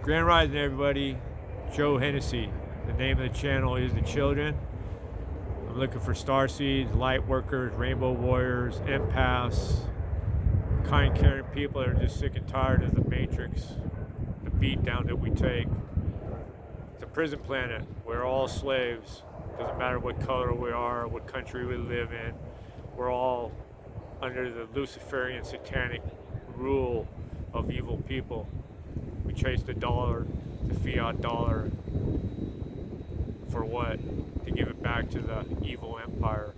Grand Rising, everybody. Joe Hennessy. The name of the channel is The Children. I'm looking for star seeds, light workers, rainbow warriors, empaths, kind, caring people that are just sick and tired of the matrix, the beat down that we take. It's a prison planet. We're all slaves. Doesn't matter what color we are, what country we live in. We're all under the luciferian satanic rule of evil people. We chase the dollar, the fiat dollar, for what? To give it back to the evil empire.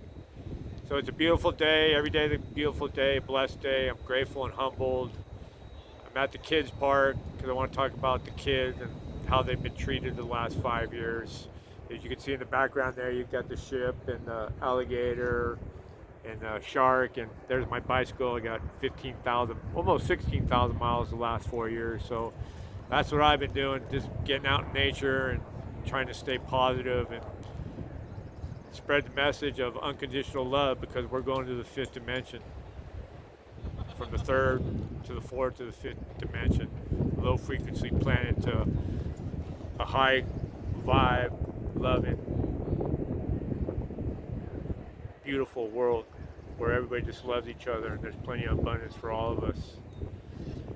So it's a beautiful day. Every day is a beautiful day, blessed day. I'm grateful and humbled. I'm at the kids park because I want to talk about the kids and how they've been treated the last 5 years. As you can see in the background there, you've got the ship and the alligator and the shark, and there's my bicycle. I got 15,000, almost 16,000 miles the last 4 years. So that's what I've been doing, just getting out in nature and trying to stay positive and spread the message of unconditional love, because we're going to the fifth dimension, from the third to the fourth to the fifth dimension, low frequency planet to a high vibe, loving, beautiful world where everybody just loves each other and there's plenty of abundance for all of us.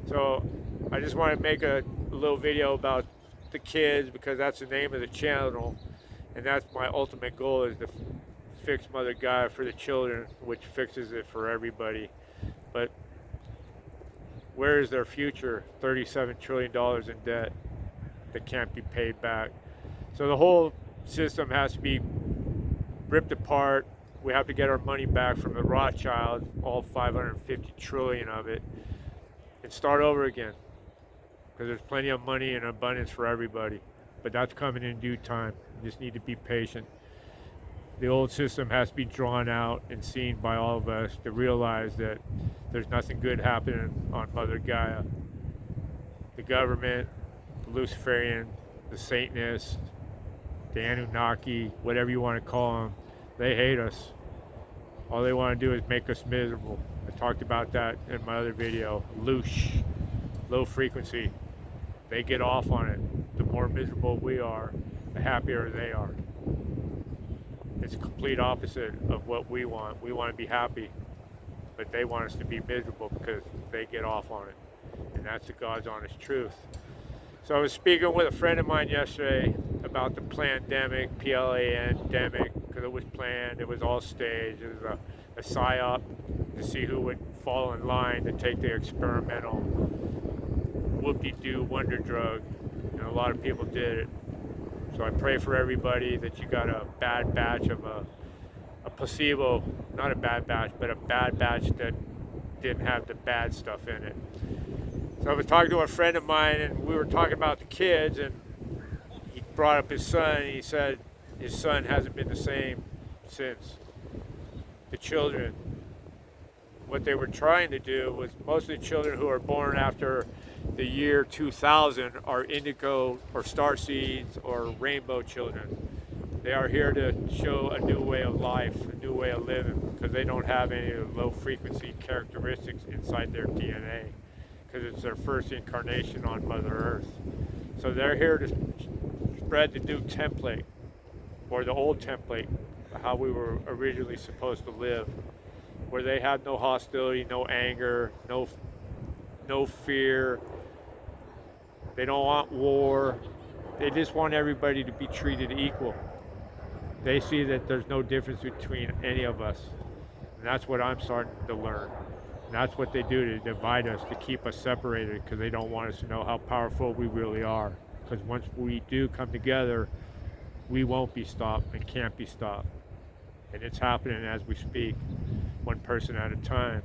So I just want to make a little video about the kids, because that's the name of the channel, and that's my ultimate goal, is to fix Mother Gaia for the children, which fixes it for everybody. But where is their future? $37 trillion in debt that can't be paid back. So the whole system has to be ripped apart. We have to get our money back from the Rothschild, all 550 trillion of it, and start over again, because there's plenty of money and abundance for everybody. But that's coming in due time. You just need to be patient. The old system has to be drawn out and seen by all of us to realize that there's nothing good happening on Mother Gaia. The government, the Luciferian, the Satanists, the Anunnaki, whatever you want to call them, they hate us. All they want to do is make us miserable. I talked about that in my other video. Loosh, low frequency. They get off on it. The more miserable we are, the happier they are. It's a complete opposite of what we want. We want to be happy, but they want us to be miserable because they get off on it. And that's the God's honest truth. So I was speaking with a friend of mine yesterday about the pandemic, P-L-A-N-demic, because it was planned, it was all staged, it was a psyop to see who would fall in line to take the experimental whoop-de-doo wonder drug, and a lot of people did it. So I pray for everybody that you got a bad batch of a placebo, not a bad batch, but a bad batch that didn't have the bad stuff in it. So I was talking to a friend of mine, and we were talking about the kids, and he brought up his son, and he said his son hasn't been the same since. The children, what they were trying to do was, most of the children who are born after the year 2000 are indigo or star seeds or rainbow children. They are here to show a new way of life, a new way of living, because they don't have any of the low frequency characteristics inside their DNA, because it's their first incarnation on Mother Earth. So they're here to spread the new template, or the old template, how we were originally supposed to live, where they had no hostility, no anger, no fear. They don't want war. They just want everybody to be treated equal. They see that there's no difference between any of us. And that's what I'm starting to learn. And that's what they do to divide us, to keep us separated, because they don't want us to know how powerful we really are. Because once we do come together, we won't be stopped and can't be stopped. And it's happening as we speak, one person at a time.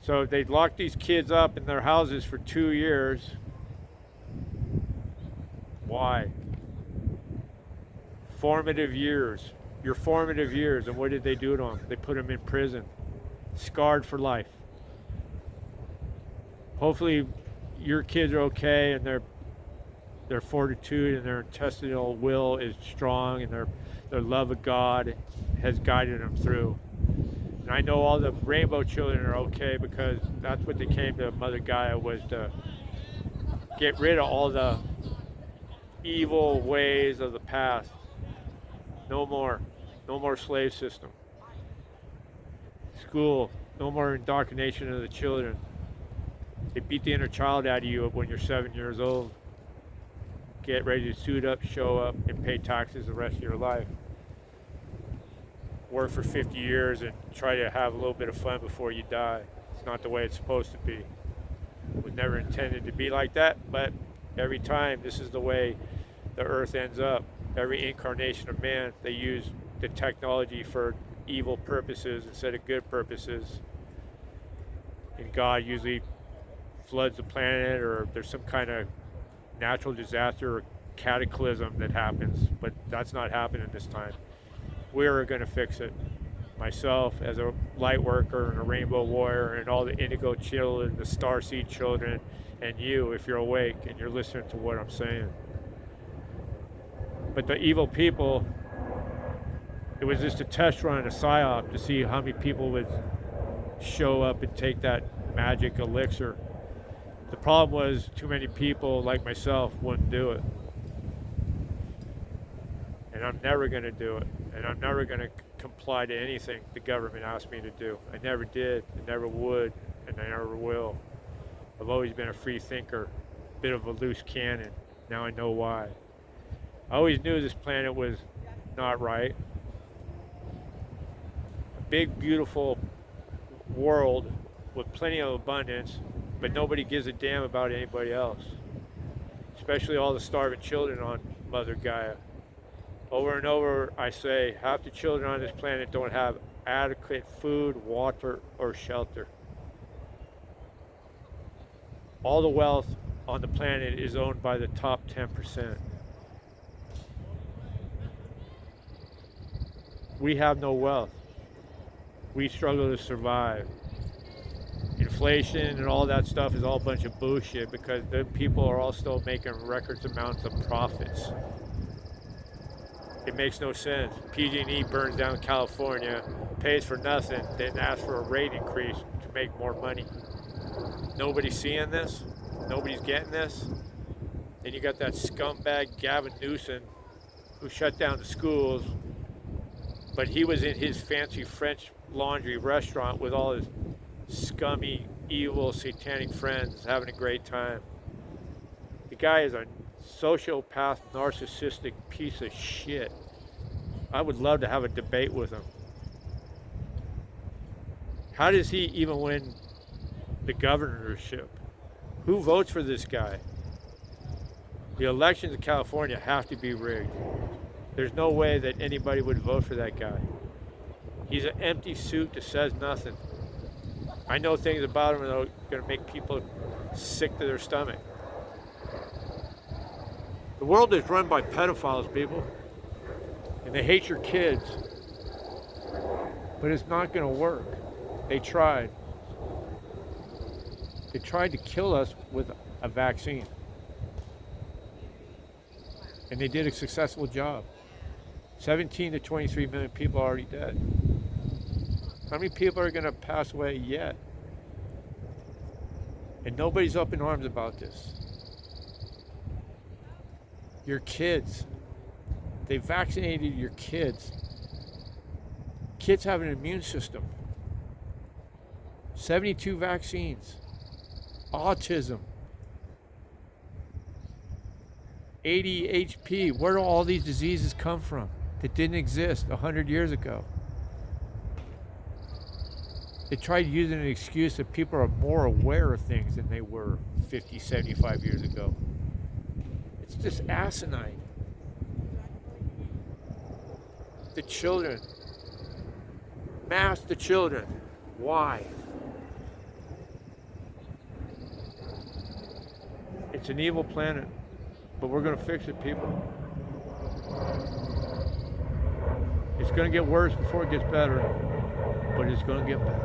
So they locked these kids up in their houses for 2 years. Why? Formative years. Your formative years. And what did they do to them? They put them in prison. Scarred for life. Hopefully your kids are okay, and their fortitude and their intestinal will is strong, and their love of God has guided them through. And I know all the rainbow children are okay, because that's what they came to Mother Gaia, was to get rid of all the evil ways of the past. No more. No more slave system. School. No more indoctrination of the children. They beat the inner child out of you when you're 7 years old. Get ready to suit up, show up, and pay taxes the rest of your life. Work for 50 years and try to have a little bit of fun before you die. It's not the way it's supposed to be. It was never intended to be like that, but every time this is the way the earth ends up. Every incarnation of man, they use the technology for evil purposes instead of good purposes. And God usually floods the planet, or there's some kind of natural disaster or cataclysm that happens, but that's not happening this time. We're going to fix it. Myself as a light worker and a rainbow warrior, and all the indigo children, the starseed children, and you if you're awake and you're listening to what I'm saying. But the evil people, it was just a test run, a psyop to see how many people would show up and take that magic elixir. The problem was too many people like myself wouldn't do it. And I'm never going to do it. And I'm never going to comply to anything the government asked me to do. I never did, I never would, and I never will. I've always been a free thinker, a bit of a loose cannon. Now I know why. I always knew this planet was not right. A big, beautiful world with plenty of abundance, but nobody gives a damn about anybody else. Especially all the starving children on Mother Gaia. Over and over, I say, half the children on this planet don't have adequate food, water, or shelter. All the wealth on the planet is owned by the top 10%. We have no wealth. We struggle to survive. Inflation and all that stuff is all a bunch of bullshit, because the people are all still making record amounts of profits. It makes no sense. PG&E burns down California, pays for nothing, then asks for a rate increase to make more money. Nobody's seeing this. Nobody's getting this. Then you got that scumbag Gavin Newsom, who shut down the schools, but he was in his fancy French Laundry restaurant with all his scummy, evil, satanic friends having a great time. The guy is a sociopath, narcissistic piece of shit. I would love to have a debate with him. How does he even win the governorship? Who votes for this guy? The elections in California have to be rigged. There's no way that anybody would vote for that guy. He's an empty suit that says nothing. I know things about him that are going to make people sick to their stomach. The world is run by pedophiles, people. And they hate your kids. But it's not going to work. They tried. They tried to kill us with a vaccine. And they did a successful job. 17 to 23 million people are already dead. How many people are going to pass away yet? And nobody's up in arms about this. Your kids. They vaccinated your kids. Kids have an immune system. 72 vaccines. Autism. ADHD. Where do all these diseases come from that didn't exist 100 years ago? They tried using an excuse that people are more aware of things than they were 50, 75 years ago. It's just asinine. The children. Mass the children. Why? It's an evil planet, but we're going to fix it, people. It's going to get worse before it gets better, but it's going to get better.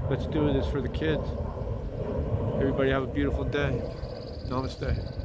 Let's do this for the kids. Everybody have a beautiful day. Namaste.